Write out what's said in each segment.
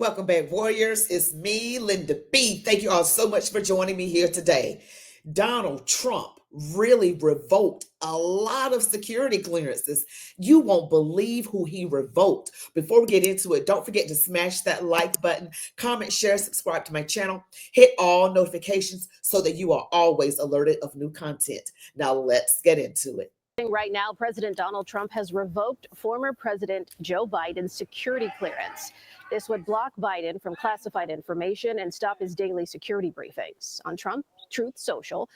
Welcome back, warriors. It's me, Linda B. Thank you all so much for joining me here today. Donald Trump really revoked a lot of security clearances. You won't believe who he revoked. Before we get into it, don't forget to smash that like button, comment, share, subscribe to my channel, hit all notifications so that you are always alerted of new content. Now let's get into it. Right now, President Donald Trump has revoked former President Joe Biden's security clearance. This would block Biden from classified information and stop his daily security briefings. On Trump Truth Social,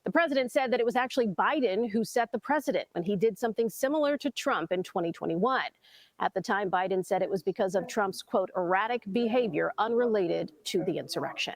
the president said that it was actually Biden who set the precedent when he did something similar to Trump in 2021. At the time, Biden said it was because of Trump's, quote, erratic behavior unrelated to the insurrection.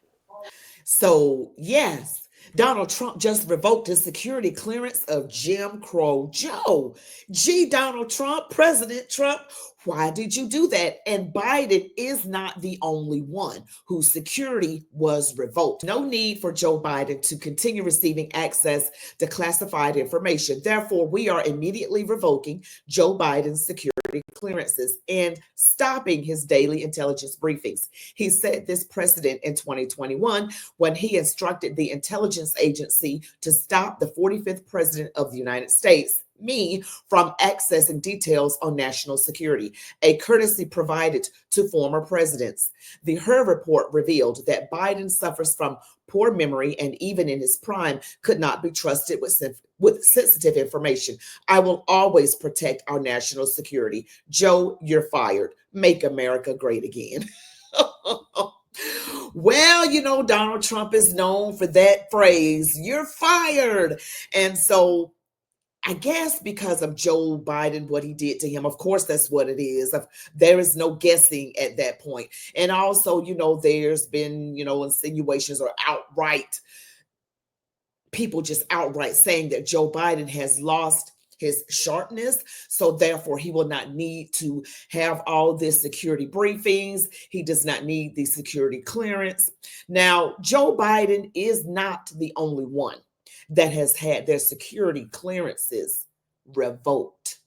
So, yes. Donald Trump just revoked his security clearance of Jim Crow Joe. Gee, Donald Trump, President Trump, why did you do that? And Biden is not the only one whose security was revoked. No need for Joe Biden to continue receiving access to classified information. Therefore, we are immediately revoking Joe Biden's security clearances and stopping his daily intelligence briefings. He set this precedent in 2021 when he instructed the intelligence agency to stop the 45th president of the United States, me, from accessing details on national security, a courtesy provided to former presidents. The Her report revealed that Biden suffers from poor memory and even in his prime could not be trusted with sensitive information. I will always protect our national security. Joe, you're fired. Make America great again. Well, you know, Donald Trump is known for that phrase, you're fired. And so I guess because of Joe Biden, what he did to him, of course, that's what it is. There is no guessing at that point. And also, you know, there's been, insinuations or outright people just outright saying that Joe Biden has lost his sharpness. So therefore, he will not need to have all this security briefings. He does not need the security clearance. Now, Joe Biden is not the only one that has had their security clearances revoked.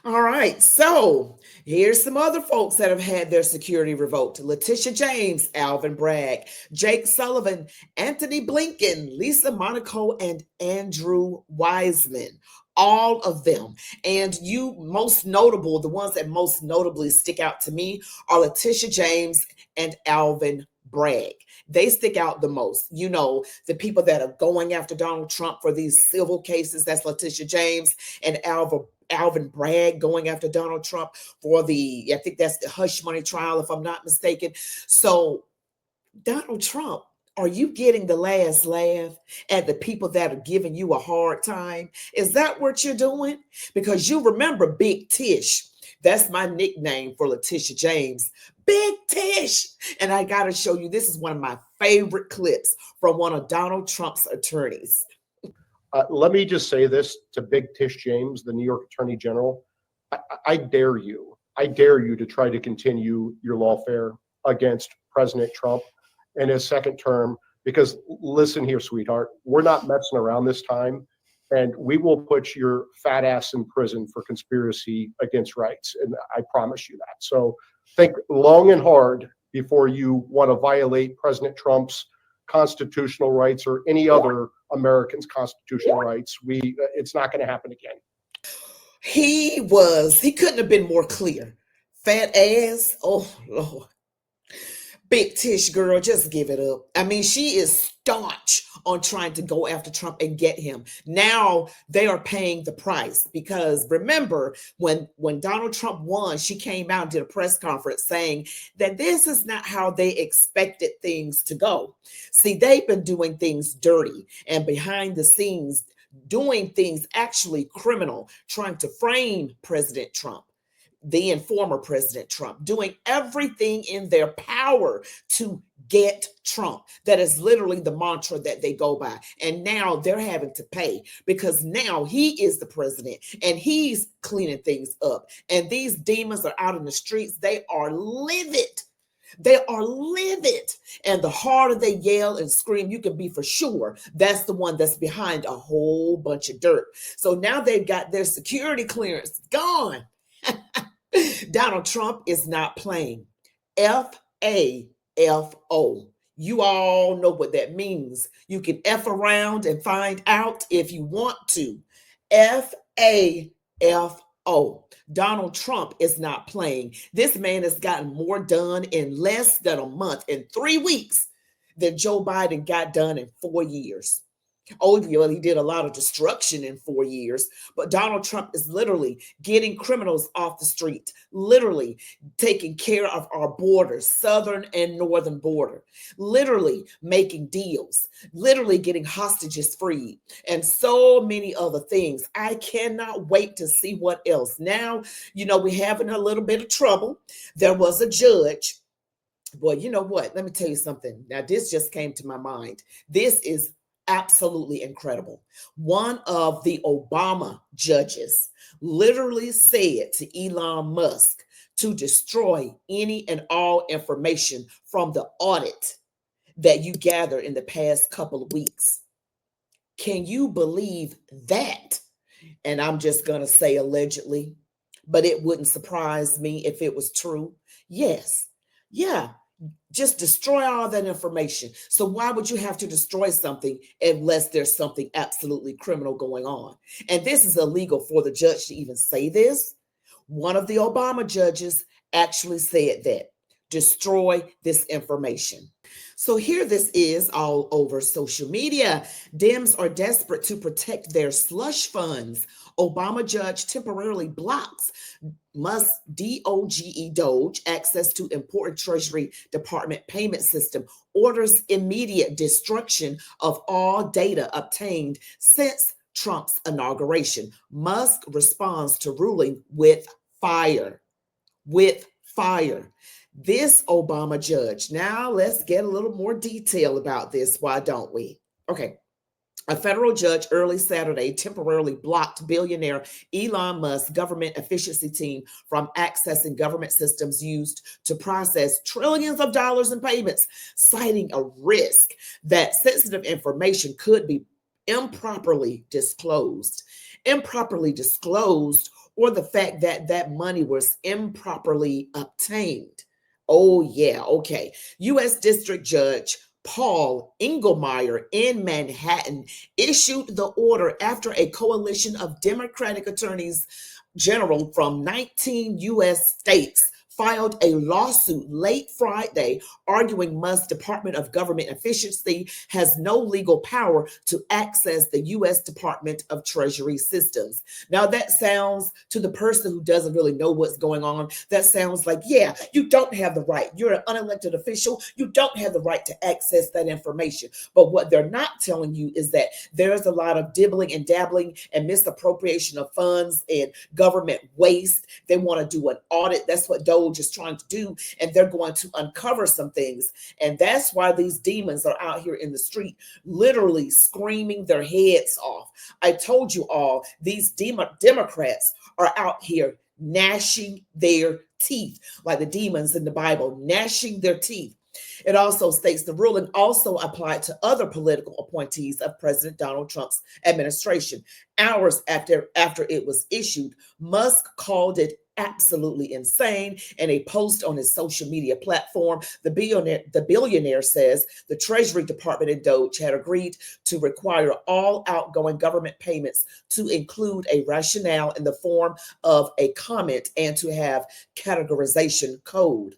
All right, so here's some other folks that have had their security revoked. Letitia James, Alvin Bragg, Jake Sullivan, Anthony Blinken, Lisa Monaco, and Andrew Wiseman. All of them. And the ones that most notably stick out to me are Letitia James and Alvin Bragg. They stick out the most. You know, the people that are going after Donald Trump for these civil cases, that's Letitia James and Alvin Bragg going after Donald Trump for I think that's the hush money trial, if I'm not mistaken. So Donald Trump, are you getting the last laugh at the people that are giving you a hard time? Is that what you're doing? Because you remember Big Tish. That's my nickname for Letitia James. Big Tish. And I got to show you, this is one of my favorite clips from one of Donald Trump's attorneys. Let me just say this to Big Tish James, the New York Attorney General. I dare you to try to continue your lawfare against President Trump in his second term, because listen here, sweetheart, we're not messing around this time, and we will put your fat ass in prison for conspiracy against rights. And I promise you that. So think long and hard before you want to violate President Trump's constitutional rights or any other American's constitutional rights. It's not going to happen again. He couldn't have been more clear. Fat ass. Oh, Lord. Big Tish girl, just give it up. I mean, she is staunch on trying to go after Trump and get him. Now they are paying the price, because remember when Donald Trump won, she came out and did a press conference saying that this is not how they expected things to go. See, they've been doing things dirty and behind the scenes, doing things actually criminal, trying to frame President Trump, then former President Trump, doing everything in their power to get Trump. That is literally the mantra that they go by. And now they're having to pay, because now he is the president and he's cleaning things up. And these demons are out in the streets. They are livid. They are livid. And the harder they yell and scream, you can be for sure that's the one that's behind a whole bunch of dirt. So now they've got their security clearance gone. Donald Trump is not playing. F F-A-F-O. You all know what that means. You can F around and find out if you want to. F-A-F-O. Donald Trump is not playing. This man has gotten more done in less than a month, in 3 weeks, than Joe Biden got done in 4 years. Oh, well, he did a lot of destruction in 4 years, but Donald Trump is literally getting criminals off the street, literally taking care of our borders, southern and northern border, literally making deals, literally getting hostages freed, and so many other things. I cannot wait to see what else. Now, we're having a little bit of trouble. There was a judge. Boy, you know what? Let me tell you something. Now, this just came to my mind. This is absolutely incredible. One of the Obama judges literally said to Elon Musk to destroy any and all information from the audit that you gathered in the past couple of weeks. Can you believe that? And I'm just going to say allegedly, but it wouldn't surprise me if it was true. Yes. Yeah. Just destroy all that information. So why would you have to destroy something unless there's something absolutely criminal going on? And this is illegal for the judge to even say this. One of the Obama judges actually said that. Destroy this information. So here this is all over social media. Dems are desperate to protect their slush funds. Obama judge temporarily blocks Musk Doge access to important Treasury Department payment system, orders immediate destruction of all data obtained since Trump's inauguration. Musk responds to ruling with fire. With fire. This Obama judge. Now let's get a little more detail about this. Why don't we? Okay. A federal judge early Saturday temporarily blocked billionaire Elon Musk's government efficiency team from accessing government systems used to process trillions of dollars in payments, citing a risk that sensitive information could be improperly disclosed. Improperly disclosed, or the fact that that money was improperly obtained. Oh, yeah. Okay. U.S. District Judge Paul Engelmeyer in Manhattan issued the order after a coalition of Democratic attorneys general from 19 U.S. states filed a lawsuit late Friday arguing Musk's Department of Government Efficiency has no legal power to access the U.S. Department of Treasury systems. Now, that sounds, to the person who doesn't really know what's going on, that sounds like, yeah, you don't have the right. You're an unelected official. You don't have the right to access that information. But what they're not telling you is that there's a lot of dibbling and dabbling and misappropriation of funds and government waste. They want to do an audit. That's what Doge is trying to do, and they're going to uncover some things. And that's why these demons are out here in the street, literally screaming their heads off. I told you all, these Democrats are out here gnashing their teeth, like the demons in the Bible, gnashing their teeth. It also states the ruling also applied to other political appointees of President Donald Trump's administration. Hours after it was issued, Musk called it absolutely insane. In a post on his social media platform, the billionaire says the Treasury Department and Doge had agreed to require all outgoing government payments to include a rationale in the form of a comment and to have categorization code.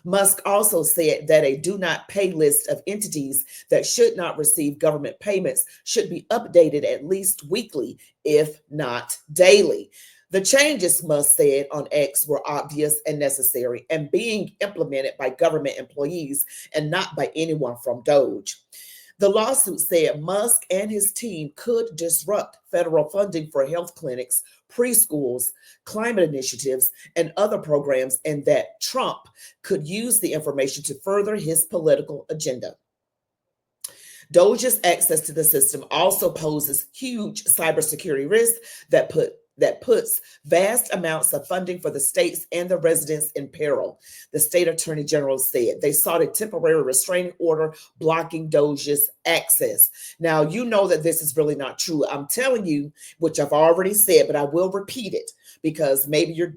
Musk also said that a do not pay list of entities that should not receive government payments should be updated at least weekly, if not daily. The changes, Musk said on X, were obvious and necessary and being implemented by government employees and not by anyone from Doge. The lawsuit said Musk and his team could disrupt federal funding for health clinics, preschools, climate initiatives, and other programs, and that Trump could use the information to further his political agenda. Doge's access to the system also poses huge cybersecurity risks that puts vast amounts of funding for the states and the residents in peril. The state attorney general said they sought a temporary restraining order blocking Doge's access. Now, you know that this is really not true. I'm telling you, which I've already said, but I will repeat it because maybe you're,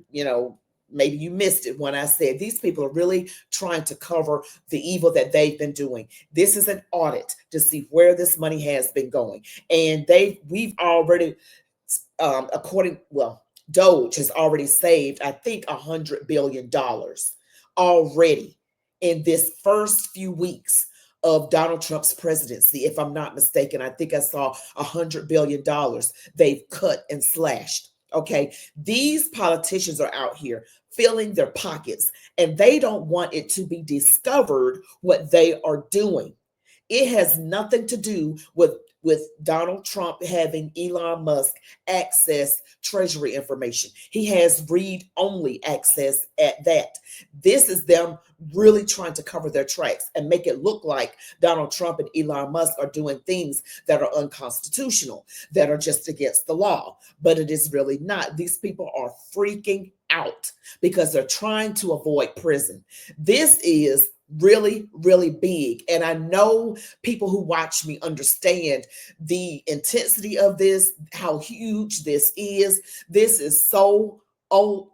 maybe you missed it when I said these people are really trying to cover the evil that they've been doing. This is an audit to see where this money has been going. And we've already, Doge has already saved, I think, $100 billion already in this first few weeks of Donald Trump's presidency. If I'm not mistaken, I think I saw $100 billion they've cut and slashed. Okay, these politicians are out here filling their pockets, and they don't want it to be discovered what they are doing. It has nothing to do with Donald Trump having Elon Musk access Treasury information. He has read-only access at that. This is them really trying to cover their tracks and make it look like Donald Trump and Elon Musk are doing things that are unconstitutional, that are just against the law. But it is really not. These people are freaking out because they're trying to avoid prison. This is really, really big. And I know people who watch me understand the intensity of this, how huge this is. This is so, I'm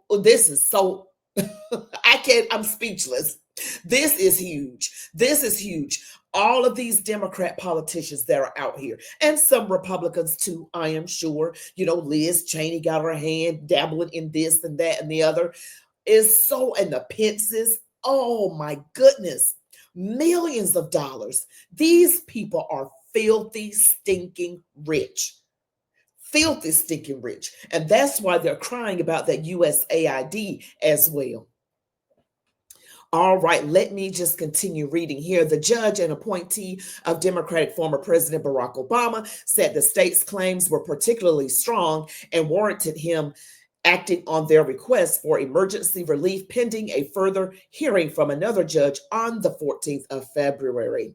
speechless. This is huge. This is huge. All of these Democrat politicians that are out here, and some Republicans too, I am sure. Liz Cheney got her hand dabbling in this and that and the other. And the Pences, oh my goodness, millions of dollars. These people are filthy, stinking rich. Filthy, stinking rich. And that's why they're crying about that USAID as well. All right, let me just continue reading here. The judge and appointee of Democratic former President Barack Obama said the state's claims were particularly strong and warranted him acting on their request for emergency relief pending a further hearing from another judge on the 14th of February.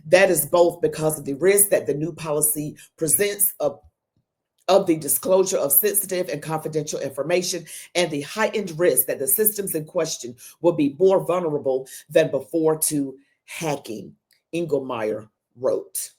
That is both because of the risk that the new policy presents of the disclosure of sensitive and confidential information and the heightened risk that the systems in question will be more vulnerable than before to hacking, Engelmeyer wrote.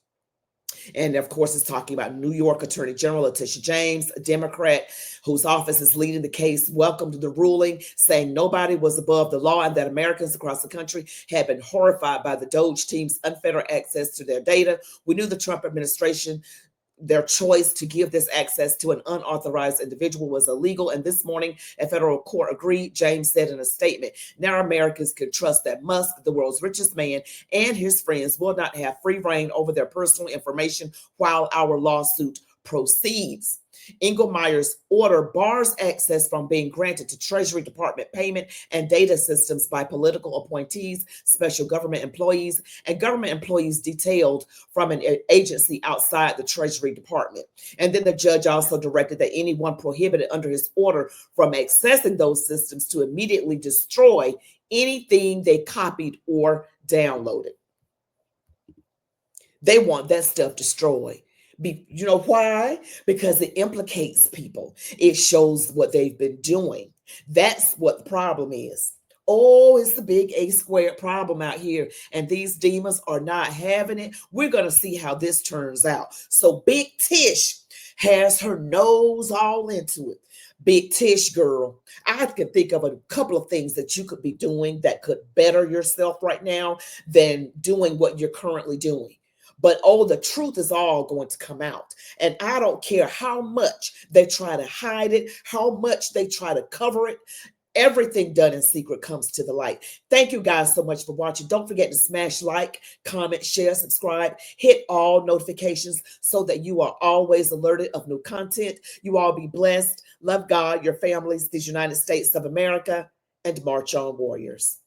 And of course, it's talking about New York Attorney General Letitia James, a Democrat whose office is leading the case, welcomed the ruling, saying nobody was above the law and that Americans across the country had been horrified by the Doge team's unfettered access to their data. We knew the Trump administration, their choice to give this access to an unauthorized individual was illegal. And this morning, a federal court agreed, James said in a statement. Now Americans can trust that Musk, the world's richest man, and his friends will not have free reign over their personal information while our lawsuit proceeds. Engelmeyer's order bars access from being granted to Treasury Department payment and data systems by political appointees, special government employees, and government employees detailed from an agency outside the Treasury Department. And then the judge also directed that anyone prohibited under his order from accessing those systems to immediately destroy anything they copied or downloaded. They want that stuff destroyed. You know why? Because it implicates people. It shows what they've been doing. That's what the problem is. Oh, it's the big A-squared problem out here. And these demons are not having it. We're going to see how this turns out. So Big Tish has her nose all into it. Big Tish girl, I can think of a couple of things that you could be doing that could better yourself right now than doing what you're currently doing. But the truth is all going to come out. And I don't care how much they try to hide it, how much they try to cover it. Everything done in secret comes to the light. Thank you guys so much for watching. Don't forget to smash like, comment, share, subscribe, hit all notifications so that you are always alerted of new content. You all be blessed. Love God, your families, these United States of America, and march on, warriors.